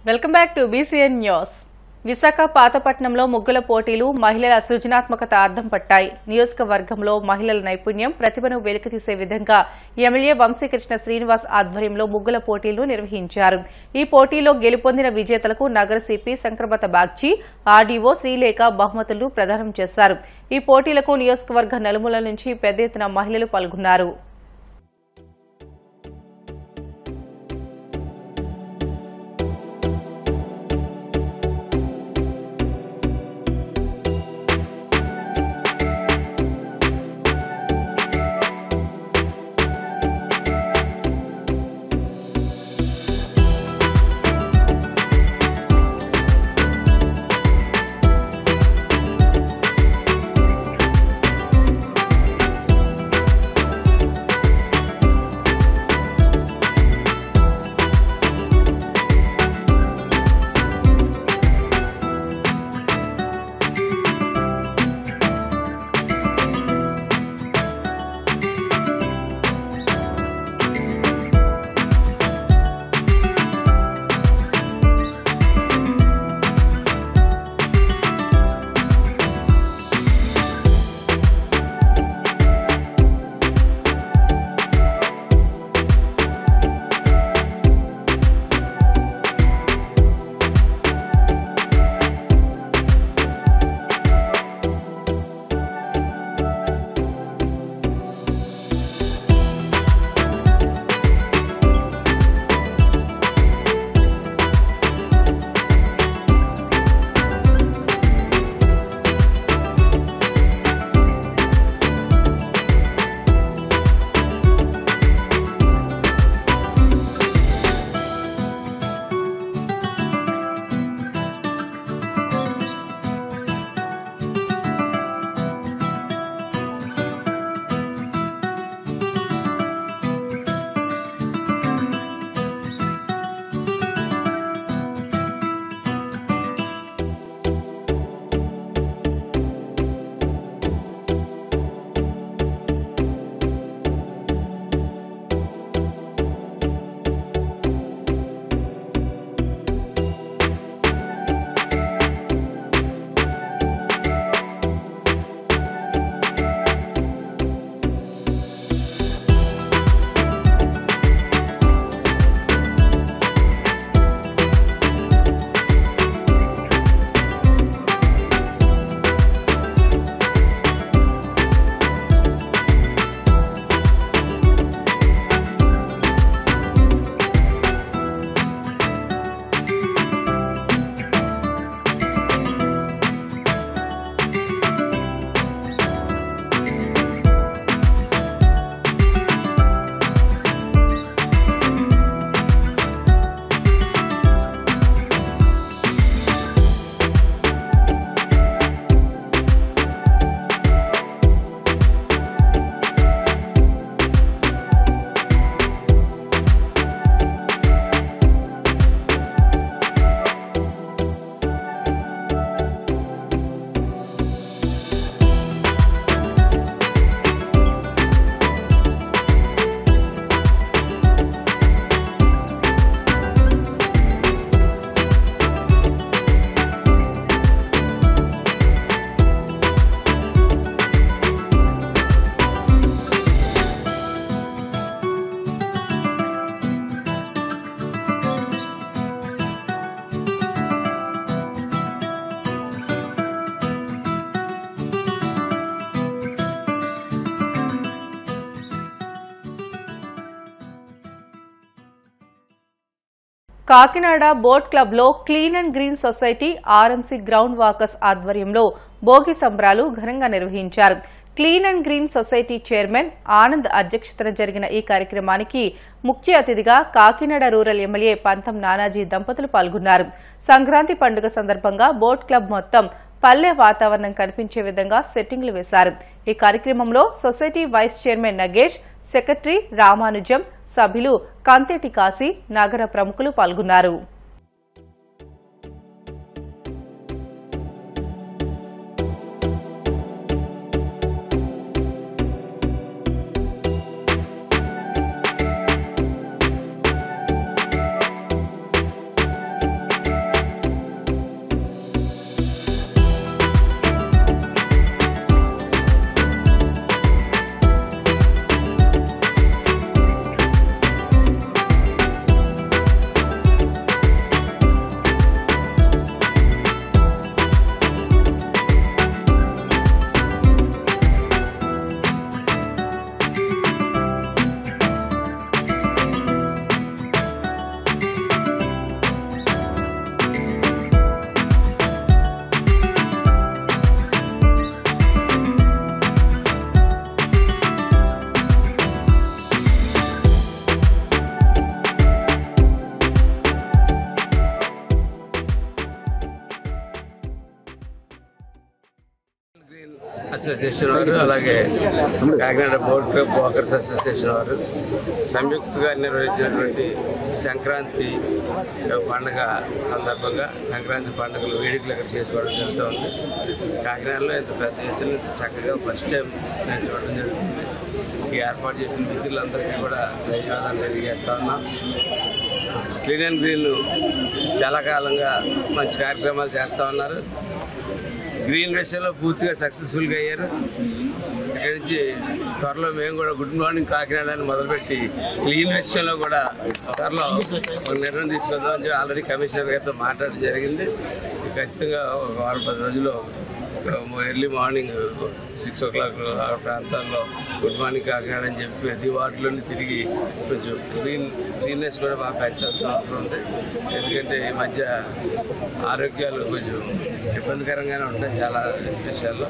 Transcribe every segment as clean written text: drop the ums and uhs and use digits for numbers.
Welcome back to BCN news. Visakha పాతపట్నంలో ముగ్గుల పోటీలు మహిళల సృజనాత్మకత అర్థం పట్టాయి. నియోజకవర్గంలో మహిళల నైపుణ్యం, ప్రతిభను వెలికితీసే విధంగా ఎమ్మెల్యే వంశీకృష్ణ శ్రీనివాస్ ఆధ్వర్యంలో ముగ్గుల పోటీలు నిర్వహించారు. ఈ పోటీలో గెలుపొందిన విజేతలకు నగర సిపి శంకరబత బాగ్చి, ఆర్డీఓ శ్రీలేఖ బహుమతులు ప్రదానం చేశారు. ఈ పోటీలకు నియోజకవర్గ నలుమూల నుంచి పెద్ద ఎత్తున మహిళలు పాల్గొన్నారు. కాకినాడ బోట్ క్లబ్ లో clean and green society RMC ground walkers ఆధ్వర్యంలో భోగి సంబరాలు ఘనంగా నిర్వహించారు. Clean and green society chairman Anand అధ్యక్షతన జరిగిన ఈ కార్యక్రమానికి ముఖ్య అతిథిగా కాకినాడ రూరల్ ఎమ్మెల్యే పంతం నానాజీ దంపతులు పాల్గొన్నారు. సంక్రాంతి పండుగ సందర్భంగా బోట్ క్లబ్ మొత్తం పల్లె వాతావరణం కనిపించే విధంగా సెట్టింగ్లు వేశారు. ఈ కార్యక్రమంలో society vice chairman Nagesh, secretary Ramanujam, సభ్యులు కంతేటి కాశీ, నగర ప్రముఖులు పాల్గొన్నారు. అసోసియేషన్ వారు, అలాగే Kakinada board club walkers association వారు సంయుక్తంగా నిర్వహించినటువంటి సంక్రాంతి పండుగ సందర్భంగా సంక్రాంతి పండుగలు వేడుకలు ఇక్కడ చేసుకోవడం జరుగుతుంది. కాకినాడలో ఇంత పెద్ద ఎత్తున చక్కగా ఫస్ట్ టైం నేను చూడడం జరుగుతుంది. ఈ ఏర్పాటు చేసిన మిత్రులందరికీ కూడా ధన్యవాదాలు తెలియజేస్తా ఉన్నాం. క్లీన్ అండ్ గ్రీన్ చాలా కాలంగా మంచి కార్యక్రమాలు చేస్తూ ఉన్నారు. గ్రీన్ విషయంలో పూర్తిగా సక్సెస్ఫుల్గా అయ్యారు. ఇక్కడి నుంచి త్వరలో మేము కూడా గుడ్ మార్నింగ్ కాకినాడ అని మొదలుపెట్టి క్లీన్ విషయంలో కూడా త్వరలో ఒక నిర్ణయం తీసుకుందామని చెప్పి ఆల్రెడీ కమిషనర్ గారితో మాట్లాడడం జరిగింది. ఖచ్చితంగా ఒక 10 రోజుల్లో ఎర్లీ మార్నింగ్ 6 o'clock ఆ ప్రాంతాల్లో గుడ్ మార్నింగ్ కాకినాడ అని చెప్పి ప్రతి వార్డులోని తిరిగి కొంచెం క్లీన్నెస్ కూడా బాగా పెంచాల్సిన అవసరం ఉంది. ఎందుకంటే ఈ మధ్య ఆరోగ్యాలు కొంచెం ఇబ్బందికరంగానే ఉంటాయి చాలా విషయాల్లో.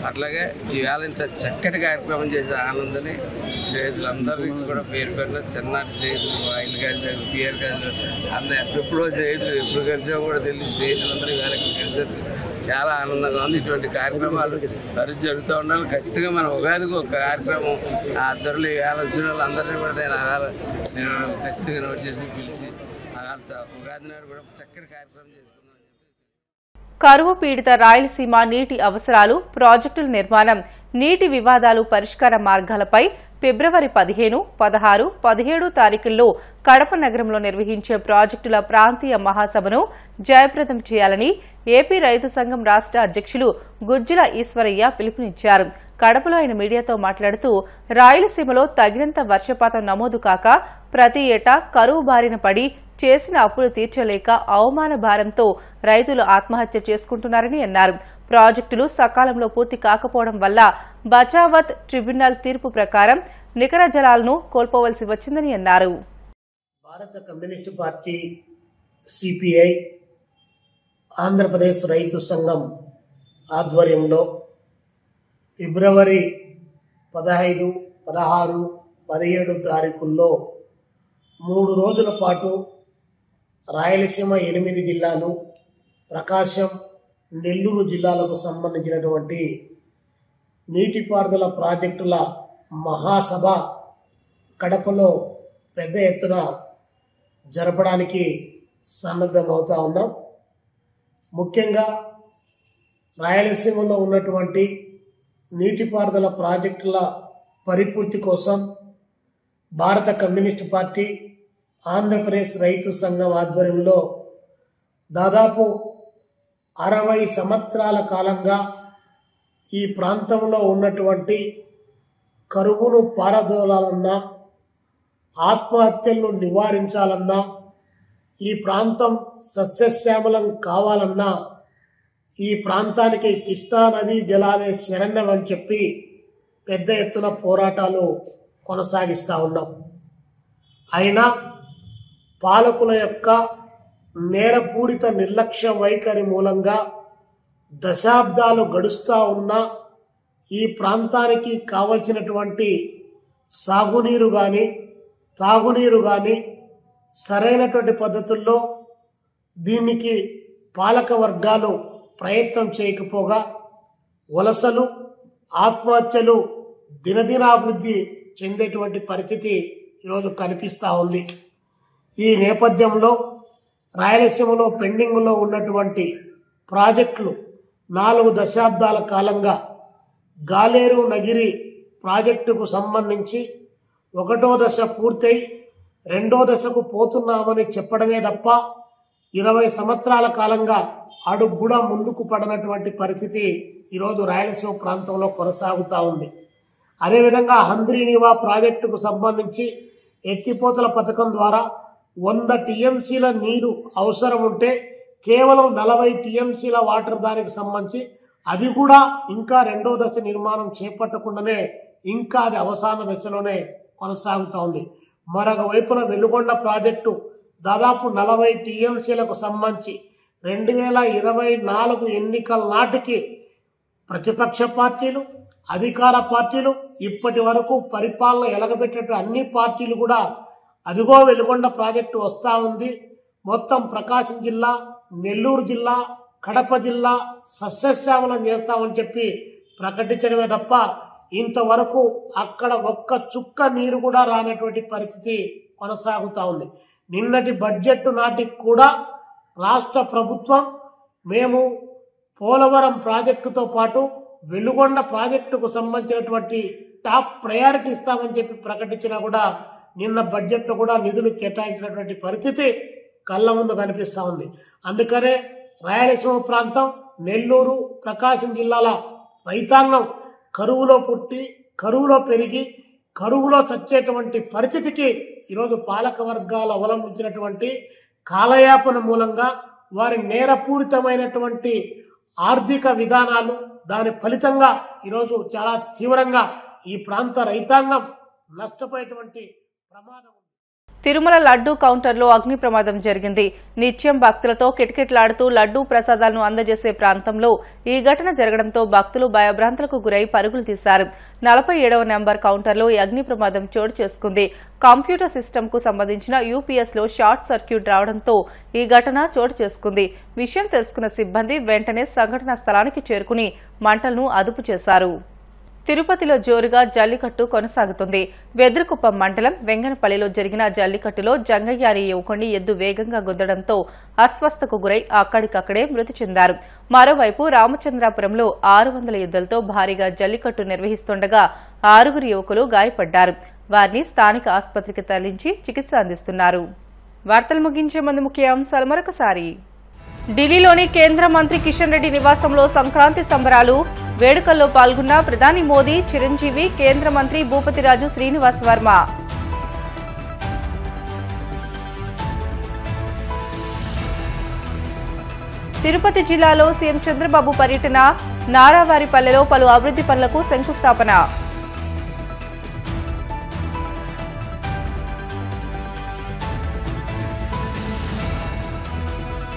అట్లాగే ఈవేళ ఇంత చక్కటి కార్యక్రమం చేసే ఆనందని స్నేహితులందరికీ కూడా పేరు పేరున చిన్నటి స్నేహితులు, ఆయిల్ కలిసి పిఆర్ కలిసి అందరూ ఎప్పుడో స్నేహితులు ఎప్పుడు కలిసా కూడా తెలియదు. స్నేహితులందరూ ఈవేళ కలిసారు. చాలా ఆనందంగా ఉంది. ఇటువంటి కార్యక్రమాలు తరచు జరుగుతూ ఉండాలి. ఖచ్చితంగా మన ఉగాదికి ఒక కార్యక్రమం ఆ ధరలు వేళ వచ్చిన వాళ్ళందరినీ కూడా నేను ఖచ్చితంగా నోట్ చేసి పిలిచి ఉగాది నాడు కూడా చక్కటి కార్యక్రమం చేసుకున్నాను. కరువు పీడిత రాయలసీమ నీటి అవసరాలు, ప్రాజెక్టుల నిర్మాణం, నీటి వివాదాలు పరిష్కార మార్గాలపై ఫిబ్రవరి 15, 16, 17 తారీఖుల్లో కడప నగరంలో నిర్వహించే ప్రాజెక్టుల ప్రాంతీయ మహాసభను జయప్రదం చేయాలని ఏపీ రైతు సంఘం రాష్ట్ర అధ్యక్షులు గుజ్జుల ఈశ్వరయ్య పిలుపునిచ్చారు. కడపలో ఆయన మీడియాతో మాట్లాడుతూ రాయలసీమలో తగినంత వర్షపాతం నమోదు కాక ప్రతి ఏటా కరువు బారిన పడి చేసిన అప్పులు తీర్చలేక అవమాన భారంతో రైతులు ఆత్మహత్య చేసుకుంటున్నారని అన్నారు. ప్రాజెక్టులు సకాలంలో పూర్తి కాకపోవడం వల్ల బచావత్ ట్రిబ్యునల్ తీర్పు ప్రకారం నికర జలాలను కోల్పోవలసి వచ్చిందని అన్నారు. భారత కమ్యూనిస్టు పార్టీ సిపిఐ ఆంధ్రప్రదేశ్ రైతు సంఘం ఆధ్వర్యంలో ఫిబ్రవరి 15, 16, 17 తారీఖుల్లో 3 రోజుల పాటు రాయలసీమ 8 జిల్లాలు, ప్రకాశం, నెల్లూరు జిల్లాలకు సంబంధించినటువంటి నీటిపారుదల ప్రాజెక్టుల మహాసభ కడపలో పెద్ద ఎత్తున జరపడానికి సన్నద్ధమవుతా ఉన్నాం. ముఖ్యంగా రాయలసీమలో ఉన్నటువంటి నీటిపారుదల ప్రాజెక్టుల పరిపూర్తి కోసం భారత కమ్యూనిస్టు పార్టీ ఆంధ్రప్రదేశ్ రైతు సంఘం ఆధ్వర్యంలో దాదాపు 60 సంవత్సరాల కాలంగా ఈ ప్రాంతంలో ఉన్నటువంటి కరువును పారదోలాలన్నా, ఆత్మహత్యలను నివారించాలన్నా, ఈ ప్రాంతం సస్యశ్యామలం కావాలన్నా ఈ ప్రాంతానికి కృష్ణా నదీ జలాలే శరణ్యం అని చెప్పి పెద్ద ఎత్తున పోరాటాలు కొనసాగిస్తూ ఉన్నాం. అయినా పాలకుల యొక్క నేరపూరిత నిర్లక్ష్య వైఖరి మూలంగా దశాబ్దాలు గడుస్తూ ఉన్నా ఈ ప్రాంతానికి కావలసినటువంటి సాగునీరు కానీ తాగునీరు కానీ సరైనటువంటి పద్ధతుల్లో దీనికి పాలక వర్గాలు ప్రయత్నం చేయకపోగా వలసలు, ఆత్మహత్యలు దినదినాభివృద్ధి చెందేటువంటి పరిస్థితి ఈరోజు కనిపిస్తూ ఉంది. ఈ నేపథ్యంలో రాయలసీమలో పెండింగ్లో ఉన్నటువంటి ప్రాజెక్టులు 4 దశాబ్దాల కాలంగా గాలేరు నగిరి ప్రాజెక్టుకు సంబంధించి 1వ దశ పూర్తయి 2వ దశకు పోతున్నామని చెప్పడమే తప్ప 20 సంవత్సరాల కాలంగా అడుగు కూడా ముందుకు పడనటువంటి పరిస్థితి ఈరోజు రాయలసీమ ప్రాంతంలో కొనసాగుతూ ఉంది. అదేవిధంగా హంద్రీనివా ప్రాజెక్టుకు సంబంధించి ఎత్తిపోతల పథకం ద్వారా 100 టీఎంసీల నీరు అవసరం ఉంటే కేవలం 40 టీఎంసీల వాటర్ దానికి సంబంధించి అది కూడా ఇంకా 2వ దశ నిర్మాణం చేపట్టకుండానే ఇంకా అది అవసాన దశలోనే కొనసాగుతూ ఉంది. మరొక వైపున వెలుగొండ ప్రాజెక్టు దాదాపు 40 టీఎంసీలకు సంబంధించి 2024 ఎన్నికల నాటికి ప్రతిపక్ష పార్టీలు, అధికార పార్టీలు, ఇప్పటి వరకు పరిపాలన ఎలగబెట్టే అన్ని పార్టీలు కూడా అదిగో వెలుగొండ ప్రాజెక్టు వస్తూ ఉంది, మొత్తం ప్రకాశం జిల్లా, నెల్లూరు జిల్లా, కడప జిల్లా సస్యశ్యామలం చేస్తామని చెప్పి ప్రకటించడమే తప్ప ఇంతవరకు అక్కడ ఒక్క చుక్క నీరు కూడా రానటువంటి పరిస్థితి కొనసాగుతూ ఉంది. నిన్నటి బడ్జెట్ నాటికి కూడా రాష్ట్ర ప్రభుత్వం మేము పోలవరం ప్రాజెక్టుతో పాటు వెలుగొండ ప్రాజెక్టుకు సంబంధించినటువంటి టాప్ ప్రయారిటీ ఇస్తామని చెప్పి ప్రకటించినా కూడా నిన్న బడ్జెట్లో కూడా నిధులు కేటాయించినటువంటి పరిస్థితి కళ్ళ ముందు కనిపిస్తూ ఉంది. అందుకనే రాయలసీమ ప్రాంతం, నెల్లూరు, ప్రకాశం జిల్లాల రైతాంగం కరువులో పుట్టి, కరువులో పెరిగి, కరువులో చచ్చేటువంటి పరిస్థితికి ఈరోజు పాలక వర్గాలు అవలంబించినటువంటి కాలయాపన మూలంగా వారి నేరపూరితమైనటువంటి ఆర్థిక విధానాలు, దాని ఫలితంగా ఈరోజు చాలా తీవ్రంగా ఈ ప్రాంత రైతాంగం నష్టపోయేటువంటి ప్రమాదం. తిరుమల లడ్డూ కౌంటర్లో అగ్ని ప్రమాదం జరిగింది. నిత్యం భక్తులతో కిటకిటలాడుతూ లడ్డూ ప్రసాదాలను అందజేసే ప్రాంతంలో ఈ ఘటన జరగడంతో భక్తులు భయభ్రాంతులకు గురై పరుగులు తీశారు. 47వ నెంబర్ కౌంటర్లో ఈ అగ్ని ప్రమాదం చోటు చేసుకుంది. కంప్యూటర్ సిస్టమ్ కు సంబంధించిన యూపీఎస్ లో షార్ట్ సర్క్యూట్ రావడంతో ఈ ఘటన చోటు చేసుకుంది. విషయం తెలుసుకున్న సిబ్బంది వెంటనే సంఘటనా స్థలానికి చేరుకుని మంటలను అదుపు చేశారు. తిరుపతిలో జోరుగా జల్లికట్టు కొనసాగుతుంది. వెదురుకుప్పం మండలం వెంగనపల్లిలో జరిగిన జల్లికట్టులో జంగయ్య అనే యువకుడిని ఎద్దు వేగంగా గుద్దడంతో అస్వస్థకు గురై అక్కడికక్కడే మృతి చెందారు. మరోవైపు రామచంద్రాపురంలో 600 ఎద్దులతో భారీగా జల్లికట్టు నిర్వహిస్తుండగా 6 యువకులు గాయపడ్డారు. వారిని స్థానిక ఆసుపత్రికి తరలించి చికిత్స అందిస్తున్నారు. వార్తలు ముగించే ముందు ముఖ్య అంశాలు మరొకసారి. ఢిల్లీలోని కేంద్ర మంత్రి కిషన్ రెడ్డి నివాసంలో సంక్రాంతి సంబరాలు. వేడుకల్లో పాల్గొన్న ప్రధాని మోదీ, చిరంజీవి, కేంద్ర మంత్రి భూపతిరాజు శ్రీనివాస్ వర్మ. తిరుపతి జిల్లాలో సీఎం చంద్రబాబు పర్యటన. నారావారిపల్లెలో పలు అభివృద్ది పనులకు శంకుస్థాపన.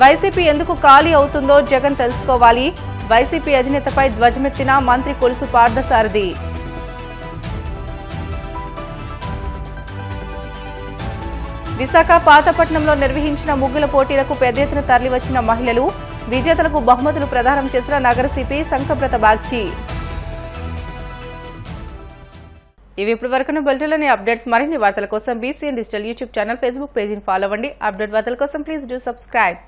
వైసీపీ ఎందుకు ఖాళీ అవుతుందో జగన్ తెలుసుకోవాలి. వైసీపీ అధినేతపై ధ్వజమెత్తిన మంత్రి కొలుసు పార్థసారథి. విశాఖ పాతపట్నంలో నిర్వహించిన ముగ్గుల పోటీలకు పెద్ద ఎత్తున తరలివచ్చిన మహిళలు. విజేతలకు బహుమతులు ప్రదానం చేసిన నగర సిపి సంకబ్రత బాగ్చి. ఇవి ఇప్పటి వరకున్న బులెటిన్లోని అప్డేట్స్. మరిన్ని వార్తల కోసం BCN digital YouTube channel, Facebook పేజీని ఫాలో అవ్వండి. అప్డేట్ వార్తల కోసం ప్లీజ్ డూ సబ్స్క్రైబ్.